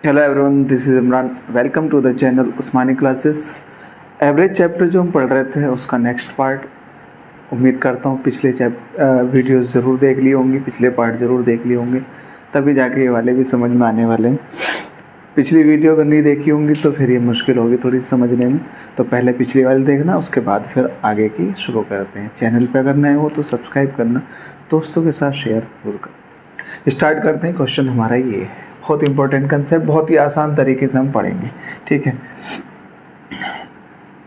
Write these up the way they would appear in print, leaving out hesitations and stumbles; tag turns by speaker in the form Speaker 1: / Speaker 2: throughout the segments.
Speaker 1: Hello everyone, this is Imran. Welcome to the channel Usmani classes. Average chapter जो हम पढ़ रहे थे उसका नेक्स्ट पार्ट, उम्मीद करता हूँ पिछले वीडियोस ज़रूर देख ली होंगी, पिछले पार्ट ज़रूर देख लिए होंगे, तभी जाके ये वाले भी समझ में आने वाले हैं। पिछली वीडियो अगर नहीं देखी होंगी तो फिर ये मुश्किल होगी थोड़ी समझने में, तो पहले पिछली वाली देखना, उसके बाद फिर आगे की शुरू करते हैं। चैनल पे अगर नए हो तो सब्सक्राइब करना, दोस्तों के साथ शेयर जरूर करना। स्टार्ट करते हैं। क्वेश्चन हमारा ये है, बहुत इंपॉर्टेंट कंसेप्ट, बहुत ही आसान तरीके से हम पढ़ेंगे, ठीक है।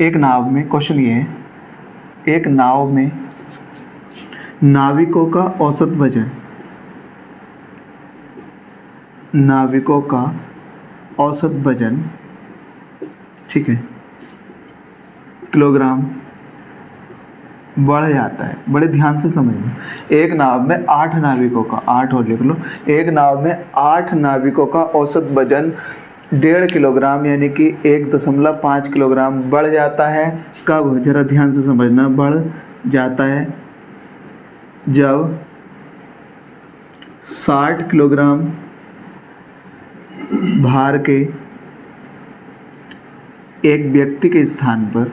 Speaker 1: एक नाव में, क्वेश्चन ये है, एक नाव में नाविकों का औसत वजन, नाविकों का औसत वजन, ठीक है, किलोग्राम बढ़ जाता है। बड़े ध्यान से समझना। एक नाव में 8 नाविकों का, 8 और लिख लो, एक नाव में 8 नाविकों का औसत वजन 1.5 किलोग्राम यानी कि 1.5 किलोग्राम बढ़ जाता है। कब? जरा ध्यान से समझना। बढ़ जाता है जब 60 किलोग्राम भार के एक व्यक्ति के स्थान पर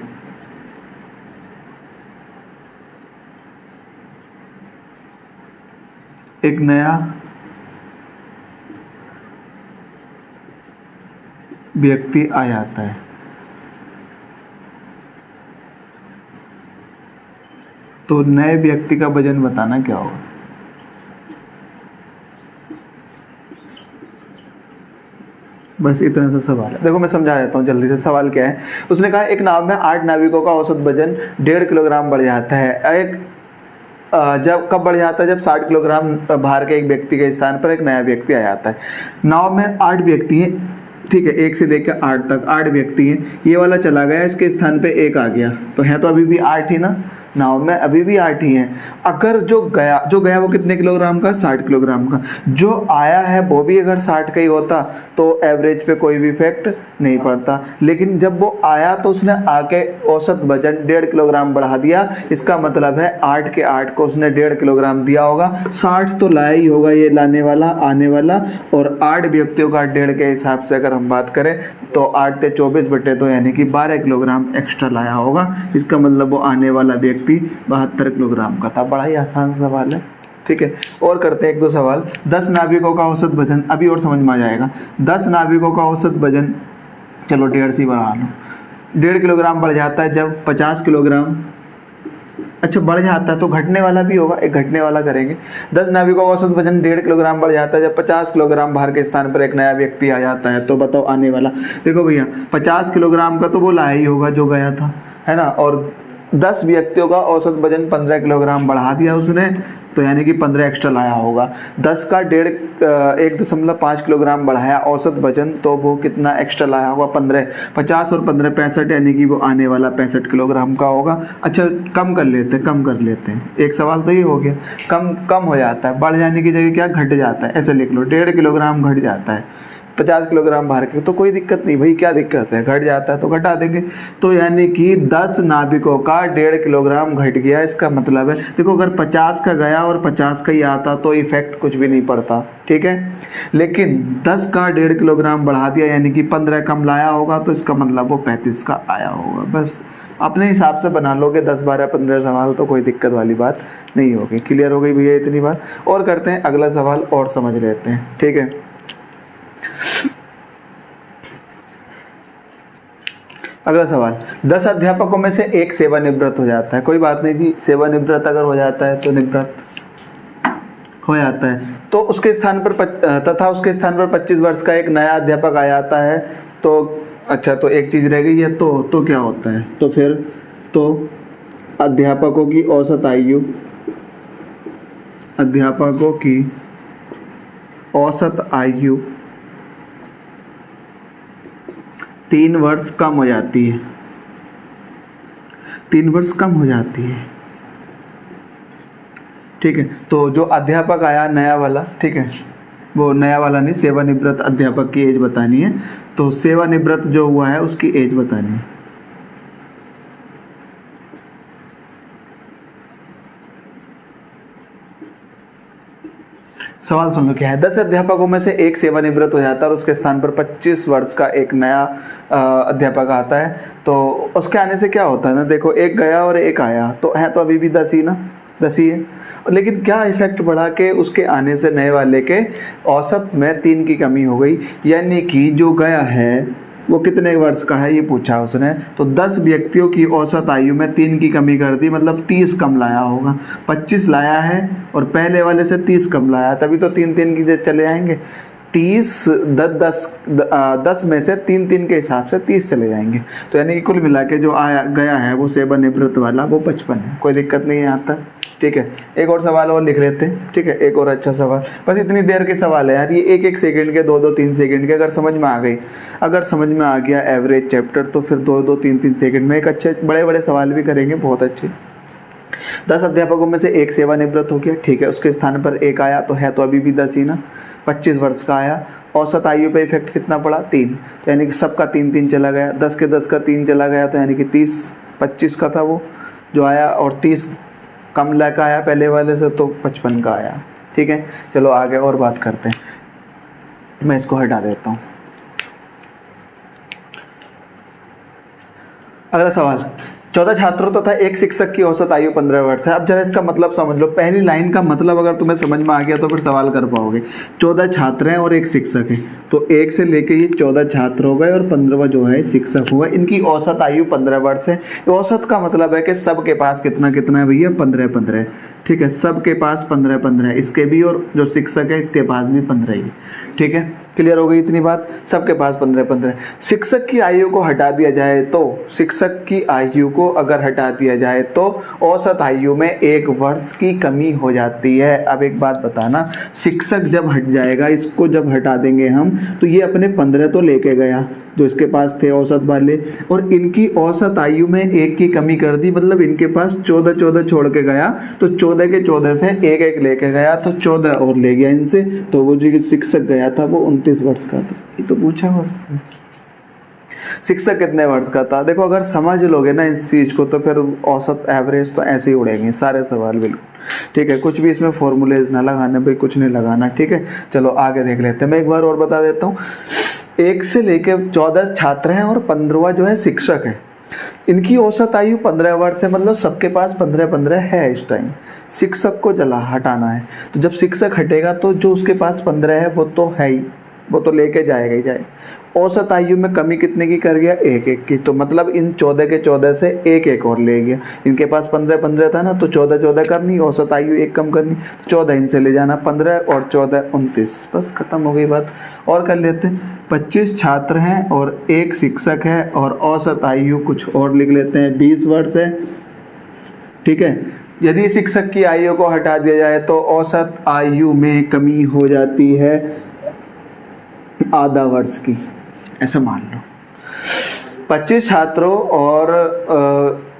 Speaker 1: एक नया व्यक्ति आ जाता है। तो नए व्यक्ति का वजन बताना क्या होगा। बस इतना सा सवाल है। देखो मैं समझा देता हूँ जल्दी से। सवाल क्या है, उसने कहा एक नाव में 8 नाविकों का औसत वजन 1.5 किलोग्राम बढ़ जाता है। जब कब बढ़ जाता है? जब 60 किलोग्राम भार के एक व्यक्ति के स्थान पर एक नया व्यक्ति आ जाता है। नाव में 8 व्यक्ति हैं, ठीक है, 1 से लेकर 8 तक 8 व्यक्ति हैं। ये वाला चला गया, इसके स्थान पे एक आ गया, तो है तो अभी भी 8 ही ना, नाव में अभी भी 8 ही हैं। अगर जो गया वो कितने किलोग्राम का? 60 किलोग्राम का। जो आया है वो भी अगर 60 का ही होता तो एवरेज पे कोई भी इफेक्ट नहीं पड़ता, लेकिन जब वो आया तो उसने आके औसत वजन 1.5 किलोग्राम बढ़ा दिया। इसका मतलब है 8 के 8 को उसने 1.5 किलोग्राम दिया होगा। 60 तो लाया ही होगा ये लाने वाला, आने वाला, और 8 व्यक्तियों का 1.5 के हिसाब से अगर हम बात करें तो 8 से 24/2 यानी कि 12 किलोग्राम एक्स्ट्रा लाया होगा। इसका मतलब वो आने वाला व्यक्ति 72 किलोग्राम का था। बड़ा ही आसान सवाल है, ठीक है। और करते हैं 1-2 सवाल। 10 नाविकों का औसत वजन, अभी और समझ में आ जाएगा। 10 नाविकों का औसत वजन, चलो 1.5 से बढ़ा लो, 1.5 किलोग्राम बढ़ जाता है जब 50 किलोग्राम, अच्छा बढ़ जाता है तो घटने वाला भी होगा, एक घटने वाला करेंगे। 10 नाविकों का औसत वजन 1.5 किलोग्राम बढ़ जाता है जब 50 किलोग्राम भार के स्थान पर एक नया व्यक्ति आ जाता है। तो बताओ आने वाला। देखो भैया 50 किलोग्राम का तो वो लाया ही होगा जो गया था, है ना, और 10 व्यक्तियों का औसत वजन 15 किलोग्राम बढ़ा दिया उसने, तो यानी कि 15 एक्स्ट्रा लाया होगा। 10 का 1.5 किलोग्राम बढ़ाया औसत वजन, तो वो कितना एक्स्ट्रा लाया होगा? 15। 50 और 15 65, यानी कि वो आने वाला 65 किलोग्राम का होगा। अच्छा कम कर लेते हैं। एक सवाल तो ये हो गया, कम हो जाता है, बढ़ जाने की जगह क्या घट जाता है, ऐसे लिख लो, 1.5 किलोग्राम घट जाता है 50 किलोग्राम भार के, तो कोई दिक्कत नहीं भाई, क्या दिक्कत है, घट जाता है तो घटा देंगे। तो यानी कि 10 नाविकों का 1.5 किलोग्राम घट गया। इसका मतलब है देखो, अगर 50 का गया और 50 का ही आता तो इफेक्ट कुछ भी नहीं पड़ता, ठीक है, लेकिन 10 का 1.5 किलोग्राम बढ़ा दिया यानी कि 15 कम लाया होगा, तो इसका मतलब वो 35 का आया होगा। बस अपने हिसाब से बना लोगे 10, 12, 15 सवाल, तो कोई दिक्कत वाली बात नहीं होगी। क्लियर हो गई भैया इतनी बात। और करते हैं अगला सवाल और समझ लेते हैं, ठीक है। अगला सवाल, 10 अध्यापकों में से एक सेवानिवृत्त हो जाता है। कोई बात नहीं जी, सेवानिवृत्त अगर हो जाता है तो निवृत्त हो जाता है, तो उसके स्थान पर तथा उसके स्थान पर 25 वर्ष का एक नया अध्यापक आ जाता है। तो अच्छा, तो एक चीज रह गई है, तो क्या होता है? तो फिर तो अध्यापकों की औसत आयु, अध्यापकों की औसत आयु 3 वर्ष कम हो जाती है, 3 वर्ष कम हो जाती है, ठीक है। तो जो अध्यापक आया नया वाला, ठीक है, वो नया वाला नहीं, सेवानिवृत्त अध्यापक की एज बतानी है। तो सेवानिवृत्त जो हुआ है उसकी एज बतानी है। सवाल सुन लो क्या है। 10 अध्यापकों में से एक सेवानिवृत्त हो जाता है और उसके स्थान पर 25 वर्ष का एक नया अध्यापक आता है। तो उसके आने से क्या होता है ना, देखो एक गया और एक आया, तो है तो अभी भी 10 ही ना, 10 ही है। लेकिन क्या इफेक्ट बढ़ा के उसके आने से नए वाले के औसत में 3 की कमी हो गई, यानी कि जो गया है वो कितने वर्ष का है ये पूछा उसने। तो 10 व्यक्तियों की औसत आयु में 3 की कमी कर दी, मतलब 30 कम लाया होगा। 25 लाया है और पहले वाले से 30 कम लाया, तभी तो 3 की चले आएंगे। 30 10 में से 3 के हिसाब से 30 चले जाएंगे। तो यानी कि कुल मिला के जो आया गया है वो सेवानिवृत्त वाला वो 55 है। कोई दिक्कत नहीं है यहाँ तक, ठीक है। एक और सवाल और लिख लेते हैं, ठीक है, एक और अच्छा सवाल। बस इतनी देर के सवाल है यार, ये 1-1 सेकंड के, 2-2 3 सेकंड के। अगर समझ में आ गई, अगर समझ में आ गया एवरेज चैप्टर, तो फिर 2-2 3-3 सेकंड में एक अच्छे बड़े बड़े सवाल भी करेंगे, बहुत अच्छे। 10 अध्यापकों में से एक सेवानिवृत्त हो गया, ठीक है, उसके स्थान पर एक आया, तो है तो अभी भी 10 ही ना। 25 वर्ष का आया, औसत आयु पे इफेक्ट कितना पड़ा, 3, तो यानी कि सबका 3 चला गया। 10 के 10 का 3 चला गया, तो यानी कि 30, 25 का था वो जो आया, और 30 कम लाख आया पहले वाले से, तो 55 का आया, ठीक है। चलो आगे और बात करते हैं, मैं इसको हटा देता हूँ। अगला सवाल, 14 छात्रों तथा एक शिक्षक की औसत आयु 15 वर्ष है। अब जरा इसका मतलब समझ लो, पहली लाइन का मतलब अगर तुम्हें समझ में आ गया तो फिर सवाल कर पाओगे। 14 छात्र हैं और एक शिक्षक है, तो 1 से लेके ये 14 छात्र हो गए और 15वां जो है शिक्षक हुआ। इनकी औसत आयु 15 वर्ष है। औसत का मतलब है कि सबके पास कितना कितना है भैया, 15, ठीक है, सबके पास 15, इसके भी, और जो शिक्षक है इसके पास भी 15 ही, ठीक है। क्लियर हो गई इतनी बात, सबके पास 15। शिक्षक की आयु को हटा दिया जाए तो, शिक्षक की आयु को अगर हटा दिया जाए तो औसत आयु में 1 वर्ष की कमी हो जाती है। अब एक बात बताना, शिक्षक जब हट जाएगा, इसको जब हटा देंगे हम, तो ये अपने 15 तो लेके गया जो इसके पास थे औसत वाले, और इनकी औसत आयु में 1 की कमी कर दी, मतलब इनके पास 14 छोड़ के गया, तो 14 के 14 से 1 लेके गया, तो 14 और ले गया इनसे, तो वो जो शिक्षक गया था वो 29 वर्ष का था। ये तो पूछा हुआ सबसे, शिक्षक कितने वर्ष का था। देखो अगर समझ लोगे ना इस चीज को, तो फिर औसत एवरेज तो ऐसे ही उड़ेंगे सारे सवाल, बिल्कुल, ठीक है। कुछ भी इसमें फॉर्मूलेज ना लगाने भाई, कुछ नहीं लगाना, ठीक है। चलो आगे देख लेते हैं। मैं एक बार और बता देता हूँ, 1 से लेके 14 छात्र हैं और 15वां जो है शिक्षक है। इनकी औसत आयु 15 वर्ष है, मतलब सबके पास 15 है इस टाइम। शिक्षक को जला हटाना है, तो जब शिक्षक हटेगा तो जो उसके पास 15 है वो तो है ही, वो तो लेके जाएगा ही जाएगा। औसत आयु में कमी कितने की कर गया, 1 की, तो मतलब इन 14 के 14 से 1 और ले गया। इनके पास 15 था ना, तो 14 करनी, औसत आयु 1 कम करनी, 14 इनसे ले जाना, 15 और 14 29, बस खत्म हो गई बात। और कर लेते हैं, 25 छात्र हैं और 1 शिक्षक है, और औसत आयु कुछ और लिख लेते हैं, 20 वर्ष है, ठीक है। यदि शिक्षक की आयु को हटा दिया जाए तो औसत आयु में कमी हो जाती है आधा वर्ष की, ऐसा मान लो। 25 छात्रों और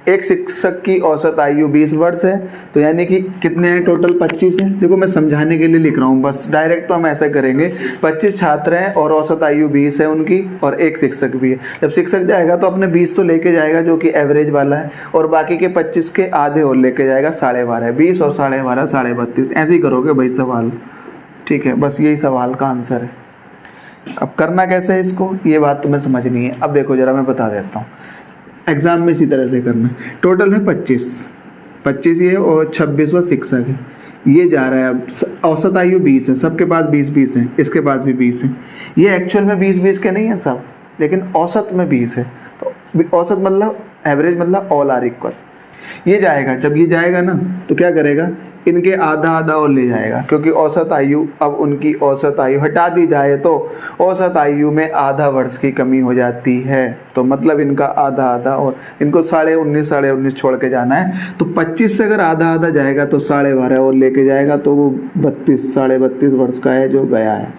Speaker 1: 1 शिक्षक की औसत आयु 20 वर्ष है, तो यानी कि कितने हैं टोटल, 25 हैं। देखो मैं समझाने के लिए लिख रहा हूँ, बस डायरेक्ट तो हम ऐसा करेंगे। 25 छात्र हैं और औसत आयु 20 है उनकी, और 1 शिक्षक भी है। जब शिक्षक जाएगा तो अपने 20 तो लेके जाएगा जो कि एवरेज वाला है, और बाकी के 25 के आधे और लेके जाएगा, 12.5, 20 और 12.5 32, ऐसे ही करोगे भाई सवाल, ठीक है। बस यही सवाल का आंसर है। अब करना कैसे है इसको, ये बात तुम्हें समझनी है। अब देखो जरा मैं बता देता हूँ, एग्जाम में इसी तरह से करना है। टोटल है 25 ये, और 26वां शिक्षक है, ये जा रहा है। अब औसत आयु 20 है, सबके पास 20 है, इसके पास भी 20 है। ये एक्चुअल में 20 के नहीं है सब, लेकिन औसत में 20 है, तो औसत मतलब एवरेज, मतलब ऑल आर इक्वल। ये जाएगा, जब ये जाएगा ना तो क्या करेगा, इनके आधा और ले जाएगा, क्योंकि औसत आयु, अब उनकी औसत आयु हटा दी जाए तो औसत आयु में आधा वर्ष की कमी हो जाती है, तो मतलब इनका आधा, और इनको 19.5 छोड़ के जाना है, तो 25 से अगर आधा जाएगा तो 12.5 और लेके जाएगा, तो वो 32 वर्ष का है जो गया है।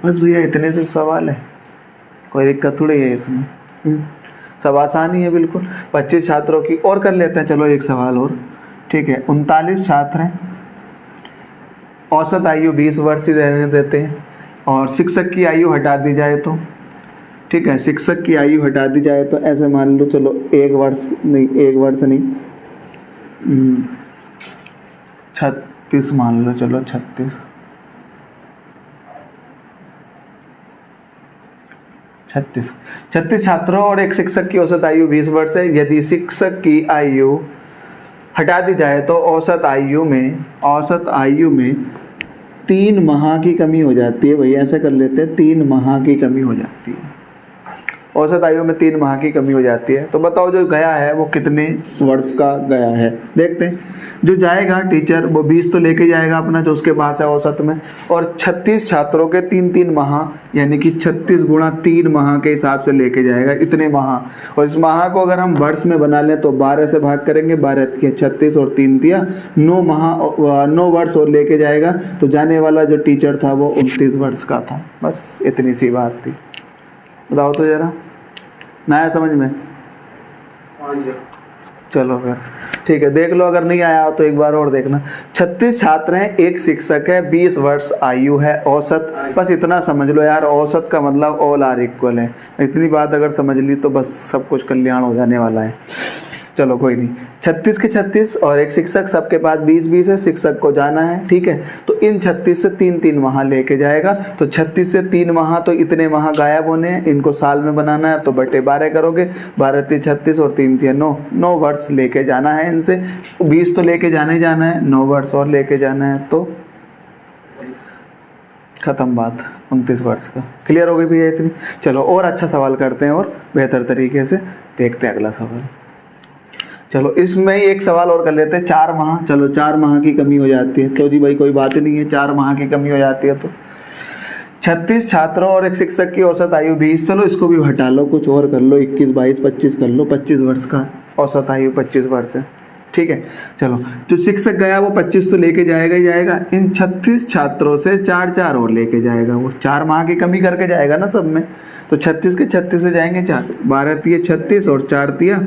Speaker 1: बस भैया इतने से सवाल है, कोई दिक्कत थोड़ी है इसमें, सब आसानी है बिल्कुल। 25 छात्रों की और कर लेते हैं, चलो एक सवाल और, ठीक है। 39 छात्र हैं, औसत आयु 20 वर्ष ही रहने देते हैं, और शिक्षक की आयु हटा दी जाए तो, ठीक है, शिक्षक की आयु हटा दी जाए तो ऐसे मान लो, चलो 1 वर्ष नहीं, 36 मान लो, चलो 36, 36 छात्रों और एक शिक्षक की औसत आयु 20 वर्ष है। यदि शिक्षक की आयु हटा दी जाए तो औसत आयु में 3 माह की कमी हो जाती है। भैया ऐसा कर लेते हैं, 3 माह की कमी हो जाती है। औसत आयु में 3 माह की कमी हो जाती है। तो बताओ जो गया है वो कितने वर्ष का गया है। देखते हैं, जो जाएगा टीचर वो 20 तो लेके जाएगा अपना जो उसके पास है औसत में, और 36 छात्रों के 3-3 माह, यानी कि 36 गुणा 3 माह के हिसाब से लेके जाएगा इतने माह। और इस माह को अगर हम वर्ष में बना लें तो 12 से भाग करेंगे, 12 के 36 और 3 दिया 9 माह, 9 वर्ष और लेके जाएगा। तो जाने वाला जो टीचर था वो 29 वर्ष का था। बस इतनी सी बात थी। बताओ तो जरा, ना आया समझ में? चलो फिर ठीक है, देख लो, अगर नहीं आया हो तो एक बार और देखना। 36 छात्र हैं, एक शिक्षक है, 20 वर्ष आयु है, औसत। बस इतना समझ लो यार, औसत का मतलब ऑल आर इक्वल है। इतनी बात अगर समझ ली तो बस सब कुछ कल्याण हो जाने वाला है। चलो कोई नहीं, 36 के 36 और एक शिक्षक, सबके पास 20-20 है, शिक्षक को जाना है। ठीक है, तो इन 36 से 3-3 माह लेके जाएगा। तो 36 से 3 माह तो इतने माह गायब होने हैं, इनको साल में बनाना है तो बटे 12 करोगे, 12 3 36 और 3 3 9, 9 वर्ष लेके जाना है इनसे। 20 तो लेके जाना ही जाना है, 9 वर्ष और लेके जाना है, तो खत्म बात, 29 वर्ष का। क्लियर हो गई भैया इतनी? चलो और अच्छा सवाल करते हैं और बेहतर तरीके से देखते हैं अगला सवाल। चलो इसमें ही एक सवाल और कर लेते हैं, 4 माह। चलो 4 माह की कमी हो जाती है तो जी भाई कोई बात ही नहीं है, 4 माह की कमी हो जाती है। तो 36 छात्रों और एक शिक्षक की औसत आयु 20, चलो इसको भी हटा लो, कुछ और कर लो, 21 22 25 कर लो, 25 वर्ष का औसत आयु 25 वर्ष है। ठीक है, चलो जो शिक्षक गया वो 25 तो लेके जाएगा ही जाएगा। इन 36 छात्रों से 4-4 और लेके जाएगा, वो 4 माह की कमी करके जाएगा ना सब में। तो 36 के 36 से जाएंगे 4, 12 तिया 36 और 4 तिया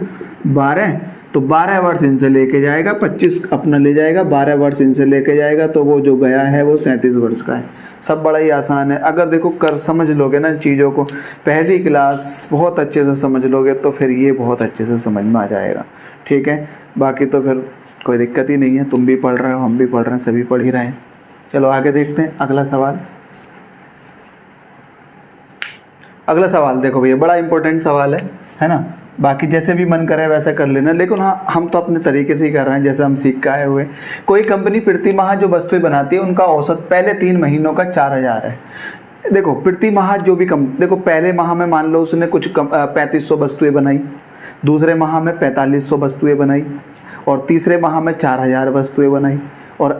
Speaker 1: 12, तो 12 वर्ष इनसे लेके जाएगा, 25 अपना ले जाएगा, 12 वर्ष इनसे लेके जाएगा, तो वो जो गया है वो 37 वर्ष का है। सब बड़ा ही आसान है, अगर देखो कर समझ लोगे ना चीज़ों को, पहली क्लास बहुत अच्छे से समझ लोगे तो फिर ये बहुत अच्छे से समझ में आ जाएगा। ठीक है, बाकी तो फिर कोई दिक्कत ही नहीं है, तुम भी पढ़ रहे हो, हम भी पढ़ रहे हैं, सभी पढ़ ही रहे हैं। चलो आगे देखते हैं अगला सवाल। अगला सवाल देखो भैया, बड़ा इंपॉर्टेंट सवाल है ना। बाकी जैसे भी मन करे वैसा कर लेना, लेकिन हाँ हम तो अपने तरीके से ही कर रहे हैं जैसे हम सीख के आए हुए। कोई कंपनी प्रति माह जो वस्तुएं बनाती है उनका औसत पहले 3 महीनों का 4000 है। देखो प्रति माह जो भी देखो पहले माह में मान लो उसने कुछ 3500 वस्तुएं बनाई, दूसरे माह में 4500 वस्तुएं बनाई, और तीसरे माह में 4000 वस्तुएं बनाई, और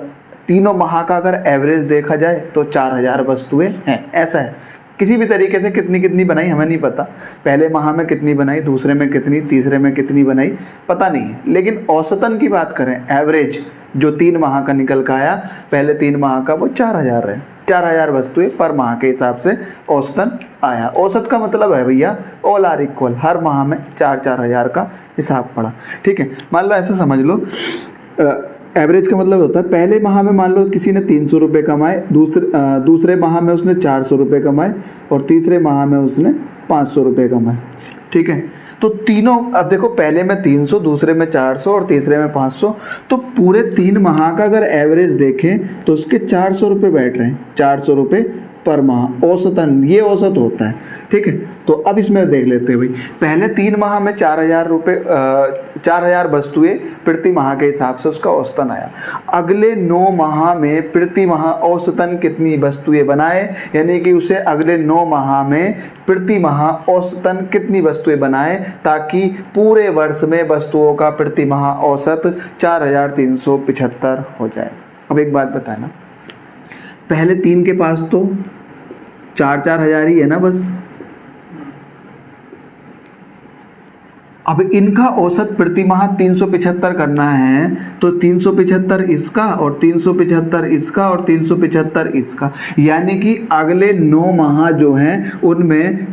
Speaker 1: तीनों माह का अगर एवरेज देखा जाए तो 4000 वस्तुएं हैं। ऐसा है, किसी भी तरीके से कितनी कितनी बनाई हमें नहीं पता, पहले माह में कितनी बनाई, दूसरे में कितनी, तीसरे में कितनी बनाई, पता नहीं है। लेकिन औसतन की बात करें, एवरेज जो 3 माह का निकल का आया, पहले 3 माह का वो 4000 है। 4000 वस्तुएं पर माह के हिसाब से औसतन आया। औसत का मतलब है भैया ऑल आर इक्वल, हर माह में 4-4 हज़ार का हिसाब पड़ा। ठीक है, मान लो ऐसे समझ लो, एवरेज का मतलब होता है पहले माह में मान लो किसी ने 300 रुपये कमाए, दूसरे माह में उसने 400 रुपये कमाए, और तीसरे माह में उसने 500 रुपये कमाए। ठीक है, तो तीनों, अब देखो पहले में 300, दूसरे में 400 और तीसरे में 500, तो पूरे 3 माह का अगर एवरेज देखें तो उसके 400 रुपये बैठ रहे हैं, 400 रुपये पर माह औसतन, ये औसत होता है। ठीक है, तो अब इसमें देख लेते हैं भाई, पहले 3 माह में 4000 रुपये 4000 वस्तुएं प्रति माह के हिसाब से उसका औसतन आया। अगले 9 माह में प्रति माह औसतन कितनी वस्तुएं बनाए, यानी कि उसे अगले 9 माह में प्रति माह औसतन कितनी वस्तुएं बनाए, ताकि पूरे वर्ष में वस्तुओं का प्रति माह औसत 4375 हो जाए। अब एक बात बताना, पहले 3 के पास तो 4-4 हज़ार ही है ना बस। अब इनका औसत प्रति माह 375 करना है, तो 375 इसका और 375 इसका और 375 इसका, यानी कि अगले 9 माह जो हैं उनमें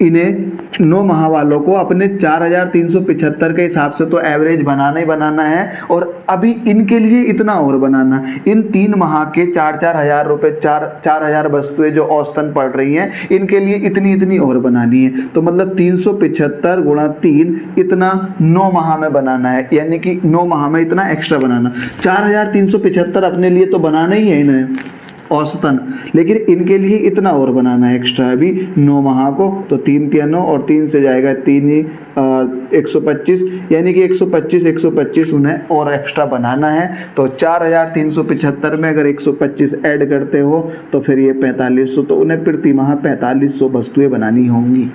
Speaker 1: इन्हें 9 माह वालों को अपने 4375 के हिसाब से तो एवरेज बनाना ही बनाना है, और अभी इनके लिए इतना और बनाना, इन 3 माह के 4-4 हज़ार रुपये, 4-4 वस्तुएं जो औसतन पड़ रही हैं, इनके लिए इतनी इतनी और बनानी है। तो मतलब 375 गुणा 3 इतना 9 माह में बनाना है, यानी कि 9 माह में इतना एक्स्ट्रा बनाना। 4375 अपने लिए तो बनाना ही है इन्हें, औसतन, लेकिन इनके लिए इतना और बनाना है एक्स्ट्रा अभी 9 माह को, तो 3 तिया 9 और 3 से जाएगा 3 ही 125, यानी कि 125 उन्हें और एक्स्ट्रा बनाना है। तो 4375 में अगर 125 ऐड करते हो तो फिर ये 4500, तो उन्हें प्रति माह 4500 वस्तुएं बनानी होंगी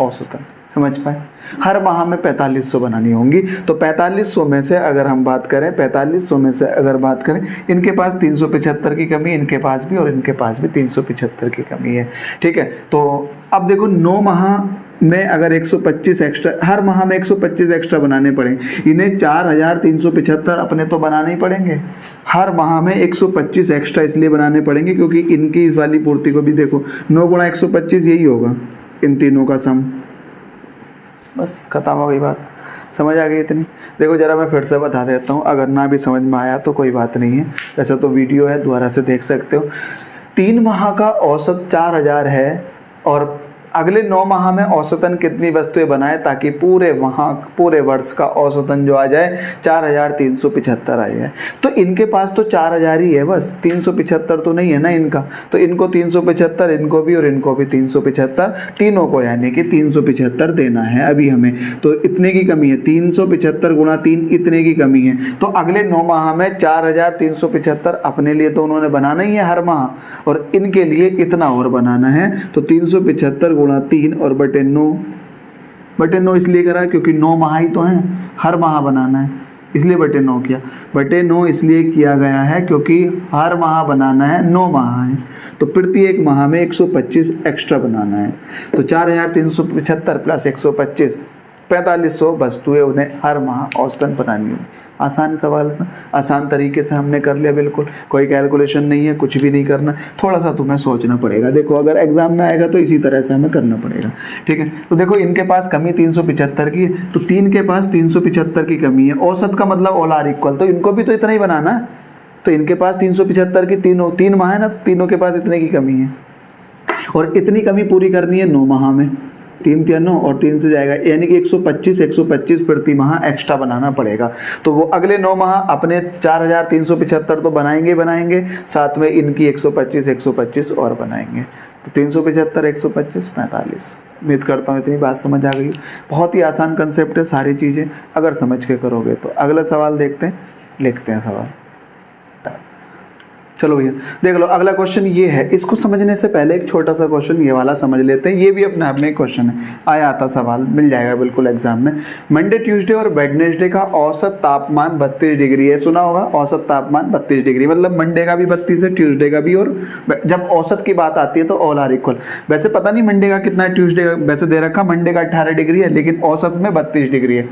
Speaker 1: औसतन, समझ पाए। हर माह में 4500 बनानी होंगी। तो 4500 में से अगर हम बात करें, 4500 में से अगर बात करें, इनके पास 375 की कमी, इनके पास भी, और इनके पास भी 375 की कमी है, ठीक है। तो अब देखो 9 माह में अगर 125 एक्स्ट्रा, हर माह में 125 एक्स्ट्रा बनाने पड़ेंगे, इन्हें 4375 अपने तो बनाने ही पड़ेंगे। हर माह में 125 एक्स्ट्रा इसलिए बनाने पड़ेंगे क्योंकि इनकी इस वाली पूर्ति को भी देखो, 9 गुणा 125 यही होगा इन तीनों का सम। बस खत्म हो गई बात, समझ आ गई इतनी। देखो जरा मैं फिर से बता देता हूँ, अगर ना भी समझ में आया तो कोई बात नहीं है, वैसे तो वीडियो है, दोबारा से देख सकते हो। 3 माह का औसत 4000 है और अगले 9 माह में औसतन कितनी वस्तुएं बनाए ताकि पूरे वर्ष का औसतन जो आ जाए 4375 आ जाए। तो इनके पास तो 4000 ही है बस, 375 तो नहीं है ना इनका, तो इनको 375, इनको भी और इनको भी 375, तीनों को यानी कि 375 देना है अभी हमें। तो इतने की कमी है, 375 गुणा 3 इतने की कमी है। तो अगले 9 माह में 4375 अपने लिए तो उन्होंने बनाना ही है हर माह, और इनके लिए इतना और बनाना है। तो 375 गुणा 3 और बटे 9 इसलिए करा क्योंकि 9 माह ही तो हैं, हर माह बनाना है इसलिए बटे 9 किया। बटे 9 इसलिए किया गया है क्योंकि हर माह बनाना है, 9 माह है, तो प्रति एक माह में 125 एक्स्ट्रा बनाना है। तो 4375 प्लस 125 4500 वस्तुएं उन्हें हर माह औसतन बनानी होगी। आसान सवाल था, आसान तरीके से हमने कर लिया, बिल्कुल कोई कैलकुलेशन नहीं है, कुछ भी नहीं करना, थोड़ा सा तुम्हें सोचना पड़ेगा। देखो अगर एग्जाम में आएगा तो इसी तरह से हमें करना पड़ेगा, ठीक है। तो देखो इनके पास कमी 375 की, तो 3 के पास 375 की कमी है, औसत का मतलब ऑल आर इक्वल, तो इनको भी तो इतना ही बनाना है। तो इनके पास 375 की 3 माह है ना, तो तीनों के पास इतने की कमी है, और इतनी कमी पूरी करनी है 9 माह में। 3 तिया 9 और 3 से जाएगा, यानी कि 125 प्रति माह एक्स्ट्रा बनाना पड़ेगा। तो वो अगले 9 माह अपने 4375 तो बनाएंगे, साथ में इनकी 125 और बनाएंगे। तो 375 125 45। उम्मीद करता हूँ इतनी बात समझ आ गई। बहुत ही आसान कंसेप्ट है, सारी चीज़ें अगर समझ के करोगे तो। अगला सवाल देखते हैं, लिखते हैं सवाल। चलो भैया देख लो, अगला क्वेश्चन ये है। इसको समझने से पहले एक छोटा सा क्वेश्चन ये वाला समझ लेते हैं। ये भी अपने आप में एक क्वेश्चन है, आया आता सवाल, मिल जाएगा बिल्कुल एग्जाम में। मंडे, ट्यूसडे और वेडनेसडे का औसत तापमान 32 डिग्री है। सुना होगा औसत तापमान 32 डिग्री, मतलब मंडे का भी 32 है, ट्यूसडे का भी। और जब औसत की बात आती है तो ऑल आर इक्वल। वैसे पता नहीं मंडे का कितना है, ट्यूसडे का वैसे दे रखा, मंडे का 18 डिग्री है, लेकिन औसत में 32 डिग्री है।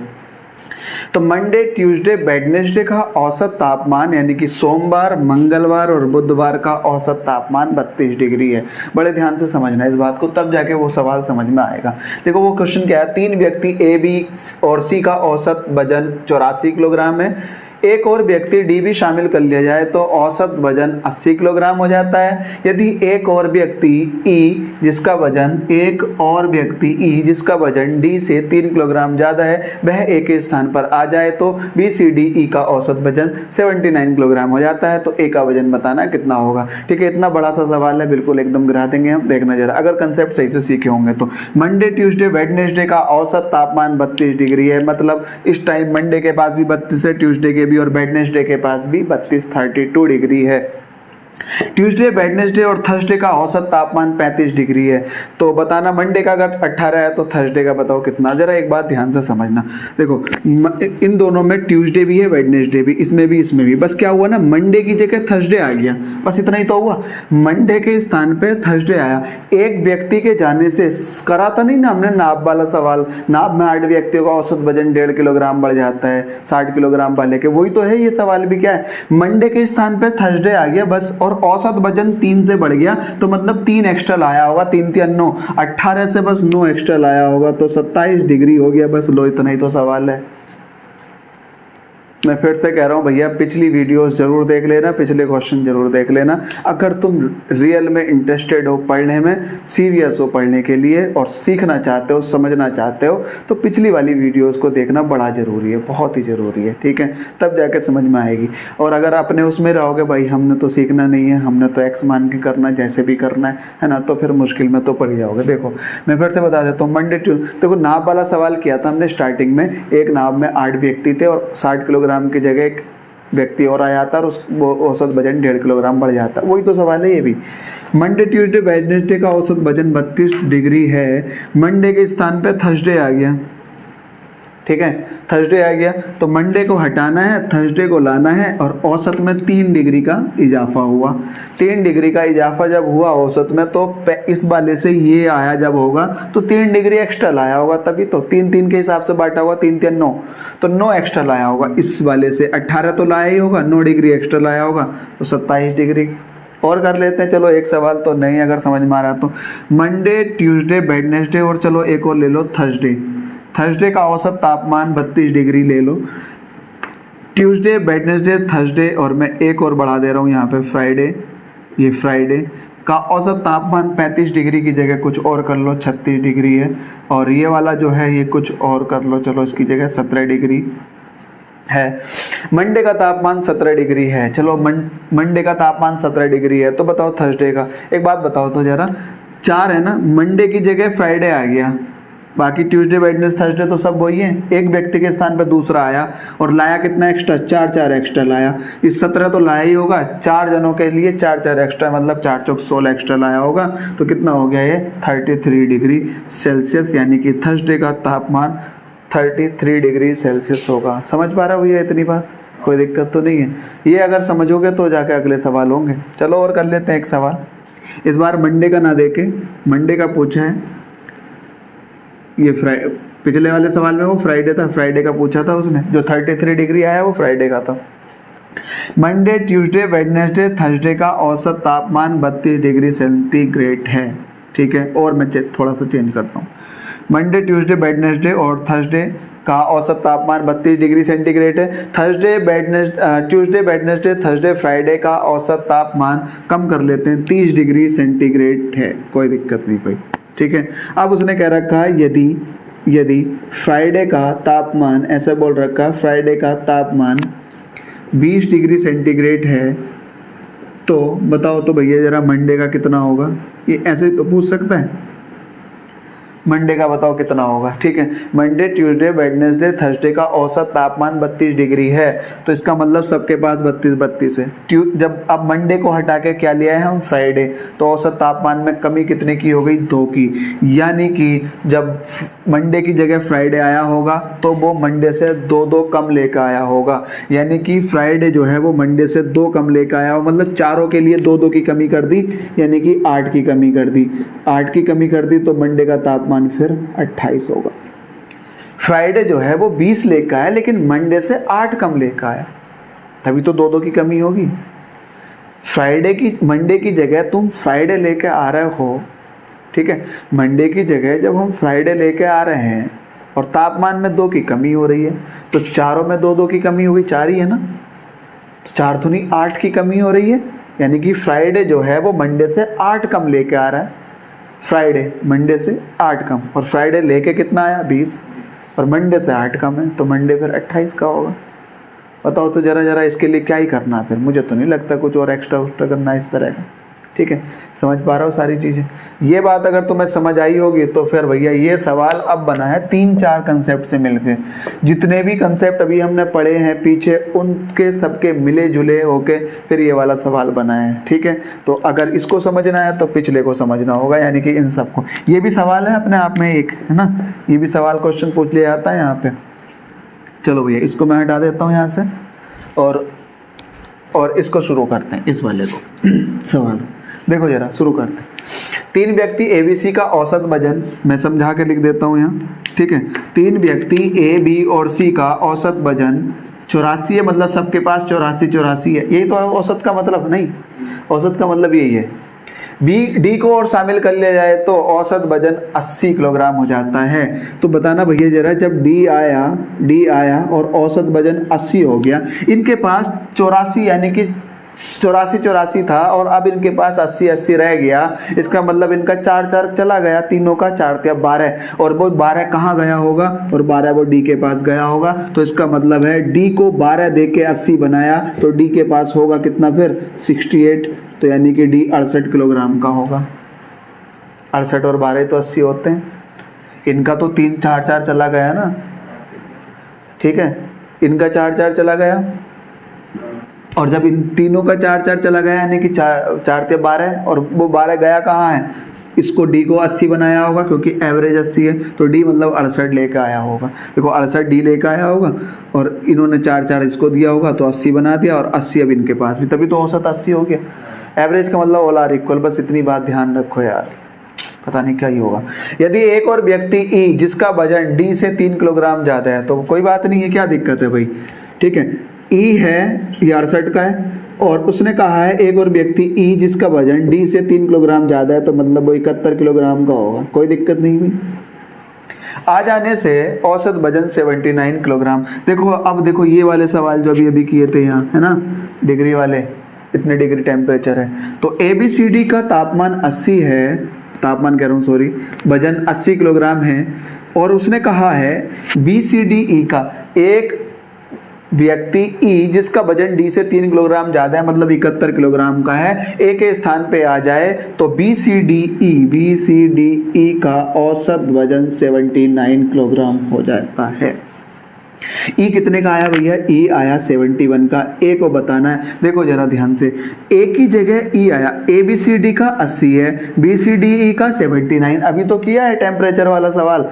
Speaker 1: तो मंडे, ट्यूसडे, वेडनेसडे का औसत तापमान यानी कि सोमवार, मंगलवार और बुधवार का औसत तापमान 32 डिग्री है। बड़े ध्यान से समझना इस बात को, तब जाके वो सवाल समझ में आएगा। देखो वो क्वेश्चन क्या है, 3 व्यक्ति ए, बी और सी का औसत वजन 84 किलोग्राम है। एक और व्यक्ति डी भी शामिल कर लिया जाए तो औसत वजन 80 किलोग्राम हो जाता है। यदि एक और व्यक्ति ई जिसका वजन डी से 3 किलोग्राम ज़्यादा है, वह ए के स्थान पर आ जाए तो बी सी डी ई का औसत वजन 79 किलोग्राम हो जाता है। तो ए का वजन बताना कितना होगा, ठीक है। इतना बड़ा सा सवाल है, बिल्कुल एकदम गिरा देंगे हम। देखना जरा, अगर कंसेप्ट सही से सीखे होंगे तो। मंडे, ट्यूसडे, वेडनेसडे का औसत तापमान 32 डिग्री है, मतलब इस टाइम मंडे के पास भी 32 है, ट्यूसडे के भी और वेडनेसडे के पास भी 32 डिग्री है। ट्यूसडे, वेडनेसडे और थर्सडे का औसत तापमान 35 डिग्री है। तो बताना मंडे का अगर 18 है तो थर्सडे का बताओ कितना। जरा एक बात ध्यान से समझना, देखो इन दोनों में ट्यूसडे भी है, वेडनेसडे भी, इसमें भी। बस क्या हुआ ना, मंडे की जगह थर्सडे आ गया, बस इतना ही तो हुआ। मंडे के स्थान पे थर्सडे आया। एक व्यक्ति के जाने से करा था नहीं ना हमने नाप वाला सवाल, नाप में 8 व्यक्तियों का औसत वजन 1.5 किलोग्राम बढ़ जाता है 60 किलोग्राम वाले के, वही तो है ये सवाल भी। क्या है, मंडे के स्थान पे थर्सडे आ गया बस, और औसत वजन 3 से बढ़ गया, तो मतलब 3 एक्स्ट्रा लाया होगा। 3 तिया 9, 18 से बस 9 एक्स्ट्रा लाया होगा, तो 27 डिग्री हो गया। बस लो, इतना ही तो सवाल है। मैं फिर से कह रहा हूँ भैया, पिछली वीडियोस जरूर देख लेना, पिछले क्वेश्चन जरूर देख लेना। अगर तुम रियल में इंटरेस्टेड हो पढ़ने में, सीरियस हो पढ़ने के लिए और सीखना चाहते हो, समझना चाहते हो, तो पिछली वाली वीडियोस को देखना बड़ा ज़रूरी है, बहुत ही ज़रूरी है, ठीक है, तब जाके समझ में आएगी। और अगर अपने उसमें रहोगे भाई हमने तो सीखना नहीं है, हमने तो एक्स मान के करना, जैसे भी करना है ना, तो फिर मुश्किल में तो पड़ जाओगे। देखो मैं फिर से बता देता हूँ, मंडे देखो नाव वाला सवाल किया था हमने स्टार्टिंग में। एक नाव में 8 व्यक्ति थे और 60 किलोग्राम की जगह एक व्यक्ति और आया था और उस औसत वजन 1.5 किलोग्राम बढ़ जाता। वही तो सवाल है ये भी। मंडे ट्यूसडे वेडनेसडे का औसत वजन 32 डिग्री है, मंडे के स्थान पे थर्सडे आ गया, ठीक है, थर्सडे आ गया, तो मंडे को हटाना है, थर्सडे को लाना है और औसत में 3 डिग्री का इजाफा हुआ। 3 डिग्री का इजाफा जब हुआ औसत में, तो इस वाले से ये आया जब होगा तो 3 डिग्री एक्स्ट्रा लाया होगा, तभी तो 3 के हिसाब से बांटा हुआ, 3 3 9, तो 9 एक्स्ट्रा लाया होगा इस वाले से। 18 तो लाया ही होगा, 9 डिग्री एक्स्ट्रा लाया होगा, तो 27 डिग्री। और कर लेते हैं, चलो एक सवाल तो नहीं अगर समझ में आ रहा तो। मंडे ट्यूसडे वेडनेसडे और चलो एक और ले लो थर्सडे। थर्सडे का औसत तापमान 32 डिग्री ले लो। ट्यूसडे वेडनेसडे थर्सडे और मैं एक और बढ़ा दे रहा हूँ यहाँ पे फ्राइडे, ये फ्राइडे का औसत तापमान 35 डिग्री की जगह कुछ और कर लो, 36 डिग्री है। और ये वाला जो है ये कुछ और कर लो, चलो इसकी जगह 17 डिग्री है। मंडे का तापमान 17 डिग्री है, चलो मंडे का तापमान 17 डिग्री है, तो बताओ थर्सडे का। एक बात बताओ तो जरा, 4 है ना, मंडे की जगह फ्राइडे आ गया, बाकी ट्यूसडे वेडनेसडे थर्सडे तो सब वही है। एक व्यक्ति के स्थान पर दूसरा आया और लाया कितना एक्स्ट्रा, 4 एक्स्ट्रा लाया। इस 17 तो लाया ही होगा, 4 जनों के लिए 4 एक्स्ट्रा, मतलब 4 चौक 16 एक्स्ट्रा लाया होगा, तो कितना हो गया ये 33 डिग्री सेल्सियस, यानी कि थर्सडे का तापमान 33 डिग्री सेल्सियस होगा। समझ पा रहा हो भैया इतनी बात, कोई दिक्कत तो नहीं है। ये अगर समझोगे तो जाके अगले सवाल होंगे। चलो और कर लेते हैं एक सवाल, इस बार मंडे का ना देके, मंडे का पूछा है ये पिछले वाले सवाल में वो फ्राइडे था, फ्राइडे का पूछा था उसने, जो 33 डिग्री आया वो फ्राइडे का था। मंडे ट्यूसडे वेडनेसडे थर्सडे का औसत तापमान 32 डिग्री सेंटीग्रेड है, ठीक है। और मैं थोड़ा सा चेंज करता हूँ, मंडे ट्यूसडे वेडनेसडे और थर्सडे का औसत तापमान 32 डिग्री सेंटीग्रेड है। ट्यूसडे वेडनेसडे थर्सडे फ्राइडे का औसत तापमान कम कर लेते हैं, 30 डिग्री सेंटीग्रेड है, कोई दिक्कत नहीं भाई, ठीक है। अब उसने कह रखा है यदि फ्राइडे का तापमान, ऐसा बोल रखा है फ्राइडे का तापमान 20 डिग्री सेंटीग्रेड है, तो बताओ तो भैया जरा मंडे का कितना होगा। ये ऐसे तो पूछ सकता है, मंडे का बताओ कितना होगा, ठीक है। मंडे ट्यूसडे वेडनेसडे थर्सडे का औसत तापमान 32 डिग्री है, तो इसका मतलब सबके पास 32 है। जब अब मंडे को हटा के क्या लिया है हम, फ्राइडे, तो औसत तापमान में कमी कितने की हो गई, 2 की। यानी कि जब मंडे की जगह फ्राइडे आया होगा तो वो मंडे से 2 कम लेकर आया होगा, यानी कि फ्राइडे जो है वो मंडे से 2 कम लेकर आया हो, मतलब चारों के लिए 2 की कमी कर दी, यानी कि 8 की कमी कर दी। 8 की कमी कर दी तो मंडे का तापमान फिर 28 होगा। फ्राइडे जो है वो 20 लेकर आया, लेकिन मंडे से 8 कम लेकर आया, तभी तो 2 की कमी होगी। मंडे की जगह तुम फ्राइडे लेके आ रहे हो, ठीक है, मंडे की जगह जब हम फ्राइडे लेके आ रहे हैं और तापमान में 2 की कमी हो रही है, तो चारों में 2 की कमी हो गई, 4 ही है ना, तो 4 दूनी 8 की कमी हो रही है, यानी कि फ्राइडे जो है वो मंडे से 8 कम लेके आ रहा है। फ्राइडे मंडे से 8 कम, और फ्राइडे लेके कितना आया 20, और मंडे से 8 कम है, तो मंडे फिर 28 का होगा। बताओ तो जरा इसके लिए क्या ही करना है फिर, मुझे तो नहीं लगता कुछ और एक्स्ट्रा करना है इस तरह का, ठीक है। समझ पा रहा हो सारी चीज़ें। ये बात अगर तुम्हें समझ आई होगी तो फिर भैया ये सवाल अब बना है 3-4 कंसेप्ट से मिलके। जितने भी कंसेप्ट अभी हमने पढ़े हैं पीछे, उनके सबके मिले जुले होके फिर ये वाला सवाल बना है, ठीक है। तो अगर इसको समझना है तो पिछले को समझना होगा, यानी कि इन सबको। ये भी सवाल है अपने आप में एक, है ना, ये भी सवाल क्वेश्चन पूछ लिया जाता है यहाँ पे। चलो भैया इसको मैं हटा देता हूँ यहाँ से, और इसको शुरू करते हैं, इस वाले को सवाल देखो जरा, शुरू करते हैं। 3 व्यक्ति ABC का औसत वजन, मैं समझा के लिख देता हूँ यहाँ, ठीक है। 3 व्यक्ति A, B और C का औसत वजन 84 है, मतलब सबके पास 84 है। यही तो है औसत का मतलब, नहीं, औसत का मतलब यही है डी को और शामिल कर लिया जाए तो औसत वजन 80 किलोग्राम हो जाता है। तो बताना भैया जरा, जब डी आया और औसत वजन 80 हो गया, इनके पास 84 यानी कि 84 था और अब इनके पास 80 रह गया। इसका मतलब इनका 4 चला गया, तीनों का 4 × 12 और वो 12 कहाँ गया होगा, और 12 वो डी के पास गया होगा। तो इसका मतलब है डी को 12 दे के 80 बनाया तो डी के पास होगा कितना फिर 68, तो यानी कि डी 68 किलोग्राम का होगा। 68 और 12 तो 80 होते हैं। इनका तो 4 चला गया ना, ठीक है, इनका 4 चला गया और जब इन तीनों का 4 चला गया यानी कि 4 × 12 और वो 12 गया कहाँ है, इसको डी को 80 बनाया होगा क्योंकि एवरेज 80 है, तो डी मतलब 68 लेकर आया होगा। देखो 68 डी लेकर आया होगा और इन्होंने 4 इसको दिया होगा तो 80 बना दिया और 80 अब इनके पास भी, तभी तो औसत 80 हो गया। एवरेज का मतलब ऑल आर इक्वल, बस इतनी बात ध्यान रखो यार, पता नहीं क्या ही होगा। यदि एक और व्यक्ति ई जिसका वजन डी से 3 किलोग्राम ज़्यादा है, तो कोई बात नहीं है, क्या दिक्कत है भाई, ठीक है। ई है ये 68 का है और उसने कहा है एक और व्यक्ति ई जिसका वजन डी से 3 किलोग्राम ज़्यादा है, तो मतलब वो 71 किलोग्राम का होगा, कोई दिक्कत नहीं हुई। आ जाने से औसत वजन 79 किलोग्राम। देखो अब देखो ये वाले सवाल जो अभी किए थे यहाँ, है ना, डिग्री वाले, इतने डिग्री टेम्परेचर है, तो ABCD का तापमान 80 है, तापमान कह रहा हूँ सॉरी, वजन 80 किलोग्राम है और उसने कहा है BCDE का एक व्यक्ति ई जिसका वजन डी से 3 किलोग्राम ज़्यादा है, मतलब 71 किलोग्राम का है, ए के स्थान पे आ जाए तो BCDE का औसत वजन 79 किलोग्राम हो जाता है। ई कितने का आया भैया, ई आया 71 का। ए को बताना है, देखो जरा ध्यान से, ए की जगह ई आया, ABCD का 80 है, BCDE का 79, अभी तो किया है टेम्परेचर वाला सवाल।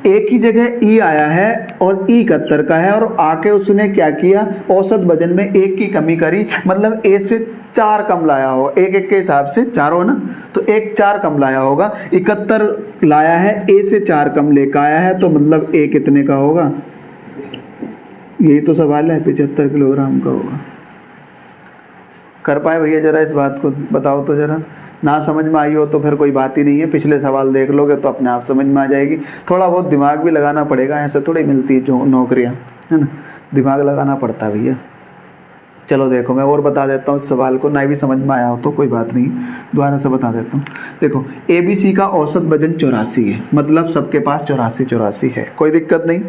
Speaker 1: ए की जगह ई आया है और ई 71 का है और आके उसने क्या किया, औसत वजन में 1 की कमी करी, मतलब ए से 4 कम लाया होगा, एक के हिसाब से 4 हो ना, तो 1 4 कम लाया होगा, 71 लाया है, ए से 4 कम लेकर आया है, तो मतलब ए कितने का होगा, यही तो सवाल है, 75 किलोग्राम का होगा। कर पाए भैया जरा इस बात को बताओ तो जरा, ना समझ में आई हो तो फिर कोई बात ही नहीं है, पिछले सवाल देख लोगे तो अपने आप समझ में आ जाएगी। थोड़ा बहुत दिमाग भी लगाना पड़ेगा, ऐसे थोड़ी मिलती है जो नौकरियां, है ना, दिमाग लगाना पड़ता है भैया। चलो देखो मैं और बता देता हूँ इस सवाल को, ना भी समझ में आया हो तो कोई बात नहीं, दोबारा से बता देता हूँ। देखो ABC का औसत वजन 84 है, मतलब सबके पास 84 है, कोई दिक्कत नहीं।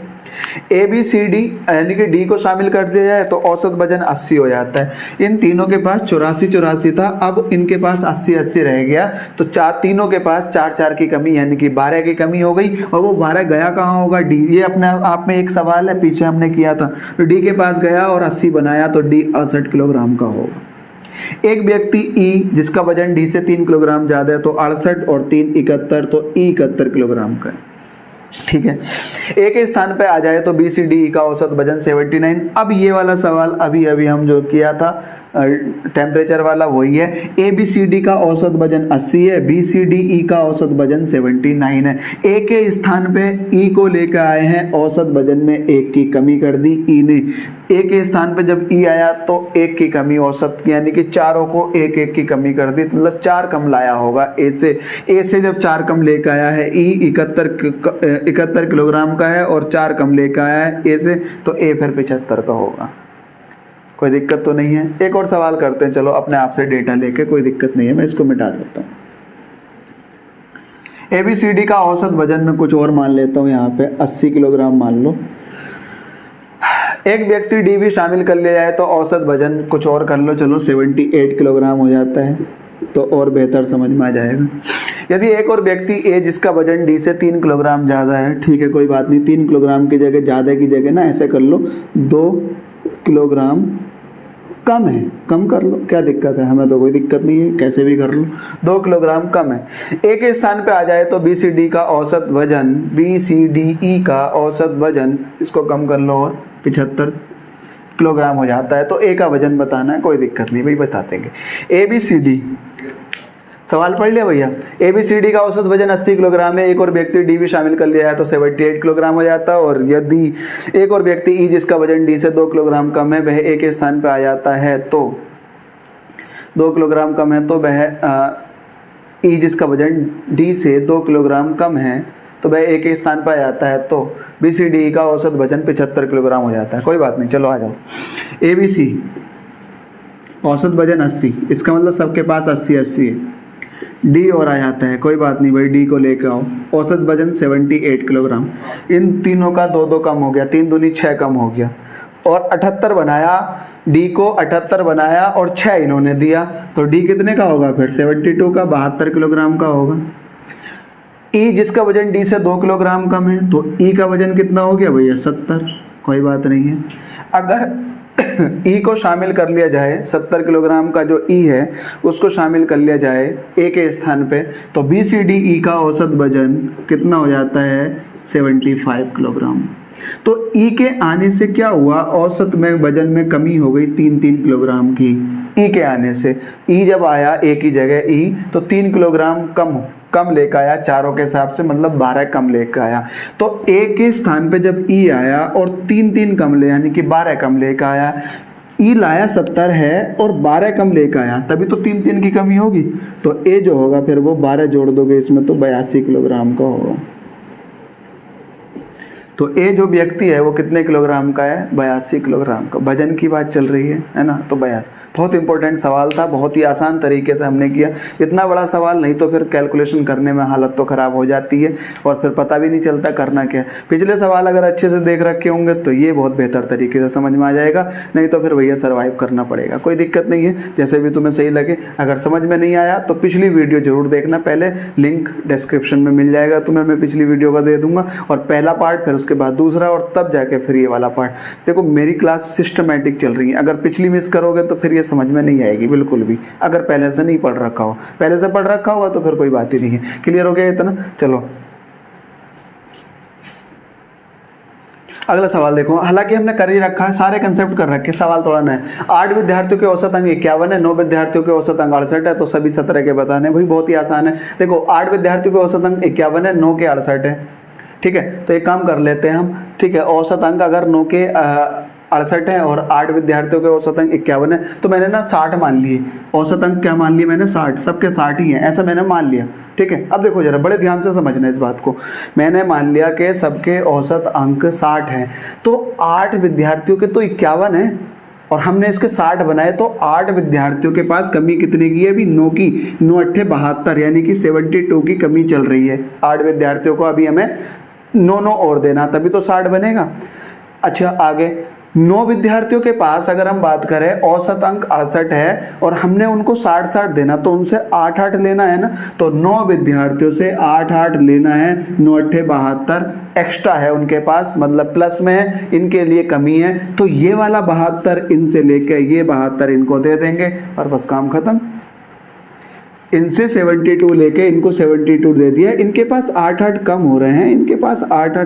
Speaker 1: ABCD यानी कि डी को शामिल कर दिया जाए तो औसत वजन 80 हो जाता है। इन तीनों के पास 84 था, अब इनके पास 80 रह गया, तो तीनों के पास 4 की कमी यानी कि 12 की कमी हो गई, और वो 12 गया कहाँ होगा, डी। ये अपने आप में एक सवाल है, पीछे हमने किया था, तो डी के पास गया और 80 बनाया, तो डी 68 किलोग्राम का होगा। एक व्यक्ति ई जिसका वजन डी से 3 किलोग्राम ज़्यादा है, तो 68 और 3 71, तो ई 71 किलोग्राम का है, ठीक है। ए के स्थान पे आ जाए तो BCDE का औसत वजन 79। अब ये वाला सवाल अभी हम जो किया था टेम्परेचर वाला वही है। ABCD का औसत वजन 80 है, BCDE का औसत वजन 79 है। ए के स्थान पे ई को लेकर आए हैं, औसत वजन में 1 की कमी कर दी ई ने। ए के स्थान पे जब ई आया तो 1 की कमी औसत की, यानी कि चारों को 1 की कमी कर दी, मतलब 4 कम लाया होगा ए से जब 4 कम लेकर आया है, ई 71 किलोग्राम का है और 4 कम लेकर आया है ए से, तो ए फिर 75 का होगा। कोई दिक्कत तो नहीं है। एक और सवाल करते हैं, चलो अपने आप से डेटा लेके, कोई दिक्कत नहीं है, मैं इसको मिटा देता हूँ। ABCD का औसत वजन में कुछ और मान लेता हूँ, यहाँ पे 80 किलोग्राम मान लो। एक व्यक्ति डी भी शामिल कर लिया जाए तो औसत वजन कुछ और कर लो, चलो 78 किलोग्राम हो जाता है, तो और बेहतर समझ में आ जाएगा। यदि एक और व्यक्ति ए जिसका वजन डी से 3 किलोग्राम ज़्यादा है, ठीक है कोई बात नहीं, 3 किलोग्राम की जगह ज़्यादा की जगह ना ऐसे कर लो 2 किलोग्राम कम है, कम कर लो, क्या दिक्कत है, हमें तो कोई दिक्कत नहीं है, कैसे भी कर लो, 2 किलोग्राम कम है। ए के स्थान पे आ जाए तो BCD का औसत वजन, BCDE का औसत वजन, इसको कम कर लो और 75 किलोग्राम हो जाता है। तो ए का वजन बताना है, कोई दिक्कत नहीं भाई, बता देंगे। ABCD सवाल पढ़ लिया भैया। ABCD का औसत वजन 80 किलोग्राम है, एक और व्यक्ति डी भी शामिल कर लिया है तो 78 किलोग्राम हो जाता है। और यदि एक और व्यक्ति ई जिसका वजन डी से 2 किलोग्राम कम है, वह ए के स्थान पर आ जाता है, तो 2 किलोग्राम कम है तो वह ई जिसका वजन डी से 2 किलोग्राम कम है तो वह ए के स्थान पर आ जाता है, तो बी सी डी का औसत वजन 75 किलोग्राम हो जाता है। कोई बात नहीं, चलो आ जाओ। ए बी सी औसत वजन 80, इसका मतलब सबके पास 80 है। डी और आ जाता है, कोई बात नहीं भाई, डी को लेकर आओ। औसत वजन 78 किलोग्राम। इन तीनों का 2 कम हो गया, 3 दूनी 6 कम हो गया, और 78 बनाया, डी को 78 बनाया और 6 इन्होंने दिया, तो डी कितने का होगा फिर? 72 का, 72 किलोग्राम का होगा। ई जिसका वजन डी से 2 किलोग्राम कम है, तो ई का वजन कितना हो गया भैया? 70। कोई बात नहीं है। अगर ई को शामिल कर लिया जाए, 70 किलोग्राम का जो ई है उसको शामिल कर लिया जाए ए के स्थान पे, तो बी सी डी ई का औसत वजन कितना हो जाता है? 75 किलोग्राम। तो ई के आने से क्या हुआ? औसत में वजन में कमी हो गई 3 किलोग्राम की। ई के आने से, ई जब आया ए की जगह ई, तो 3 किलोग्राम कम लेकर आया, चारों के हिसाब से मतलब 12 कम लेकर आया। तो ए के स्थान पे जब ई आया और 3 कम ले, यानी कि 12 कम लेकर आया, ई लाया 70 है और 12 कम लेकर आया, तभी तो 3 की कमी होगी। तो ए जो होगा फिर वो 12 जोड़ दोगे इसमें तो 82 किलोग्राम का होगा। तो ए जो व्यक्ति है वो कितने किलोग्राम का है? 82 किलोग्राम का। वजन की बात चल रही है ना, तो बहुत इंपॉर्टेंट सवाल था, बहुत ही आसान तरीके से हमने किया। इतना बड़ा सवाल नहीं तो फिर कैलकुलेशन करने में हालत तो ख़राब हो जाती है और फिर पता भी नहीं चलता करना क्या। पिछले सवाल अगर अच्छे से देख रखे होंगे तो ये बहुत बेहतर तरीके से समझ में आ जाएगा, नहीं तो फिर भैया सर्वाइव करना पड़ेगा। कोई दिक्कत नहीं है, जैसे भी तुम्हें सही लगे। अगर समझ में नहीं आया तो पिछली वीडियो जरूर देखना, पहले लिंक डिस्क्रिप्शन में मिल जाएगा तुम्हें, मैं पिछली वीडियो का दे दूंगा, और पहला पार्ट फिर उसके बाद दूसरा, और तब जाके फिर ये वाला पार्ट। देखो मेरी क्लास सिस्टमैटिक चल रही है, अगर पिछली मिस करोगे तो फिर ये समझ में नहीं आएगी बिल्कुल भी, अगर पहले से नहीं पढ़ रखा हो। पहले से पढ़ रखा होगा तो फिर कोई बात ही नहीं है। क्लियर हो गया इतना? चलो अगला सवाल देखो। हालांकि हमने कर ही रखा है, सारे कंसेप्ट कर रखे, सवाल थोड़ा नया है। 8 विद्यार्थियों के औसत अंक 51 है, 9 विद्यार्थियों के औसत अंक 68 है, तो सभी 17 के बताने। भाई बहुत ही आसान है। देखो 8 विद्यार्थियों के औसत अंक 51 है, 9 के 68 है, ठीक है। तो एक काम कर लेते हैं हम, ठीक है। औसत अंक अगर 9 के 68 है और 8 विद्यार्थियों के औसत अंक 51 है, तो मैंने ना 60 मान लिए। औसत अंक क्या मान लिए मैंने? 60। सबके 60 ही हैं, ऐसा मैंने मान लिया, ठीक है। अब देखो जरा बड़े ध्यान से समझना इस बात को। मैंने मान लिया कि सबके औसत अंक 60 हैं, तो 8 विद्यार्थियों के तो 51 है और हमने इसके 60 बनाए, तो 8 विद्यार्थियों के पास कमी कितने की है? अभी 9 की। 9 8 72, यानी कि 72 की कमी चल रही है। 8 विद्यार्थियों को अभी हमें 9 और देना, तभी तो 60 बनेगा। अच्छा आगे, 9 विद्यार्थियों के पास अगर हम बात करें औसत अंक 68 है और हमने उनको 60 देना, तो उनसे 8 लेना है ना। तो 9 विद्यार्थियों से 8 लेना है। 9 8 72 एक्स्ट्रा है उनके पास, मतलब प्लस में है, इनके लिए कमी है। तो ये वाला 72 इनसे लेके ये 72 इनको दे देंगे और बस काम खत्म। इनसे 72 लेके इनको 72 दे दिया। इनके पास 8 कम हो रहे हैं, इनके पास 8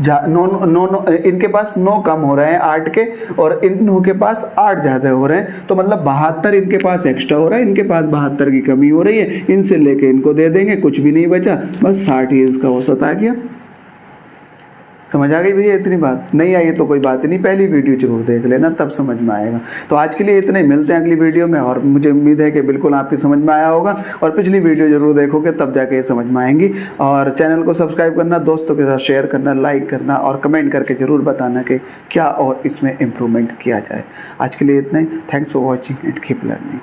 Speaker 1: इनके पास 9 कम हो रहे हैं 8 के, और इन 9 के पास 8 ज़्यादा हो रहे हैं, तो मतलब 72 इनके पास एक्स्ट्रा हो रहा है, इनके पास 72 की कमी हो रही है। इनसे लेके इनको दे देंगे, कुछ भी नहीं बचा, बस 60 ही इसका औसत आ गया। समझ आ गई भैया? इतनी बात नहीं आई तो कोई बात नहीं, पहली वीडियो जरूर देख लेना, तब समझ में आएगा। तो आज के लिए इतना ही, मिलते हैं अगली वीडियो में, और मुझे उम्मीद है कि बिल्कुल आपकी समझ में आया होगा, और पिछली वीडियो जरूर देखोगे तब जाके ये समझ में आएंगी। और चैनल को सब्सक्राइब करना, दोस्तों के साथ शेयर करना, लाइक करना, और कमेंट करके जरूर बताना कि क्या और इसमें इम्प्रूवमेंट किया जाए। आज के लिए इतना ही। Thanks for watching and keep learning.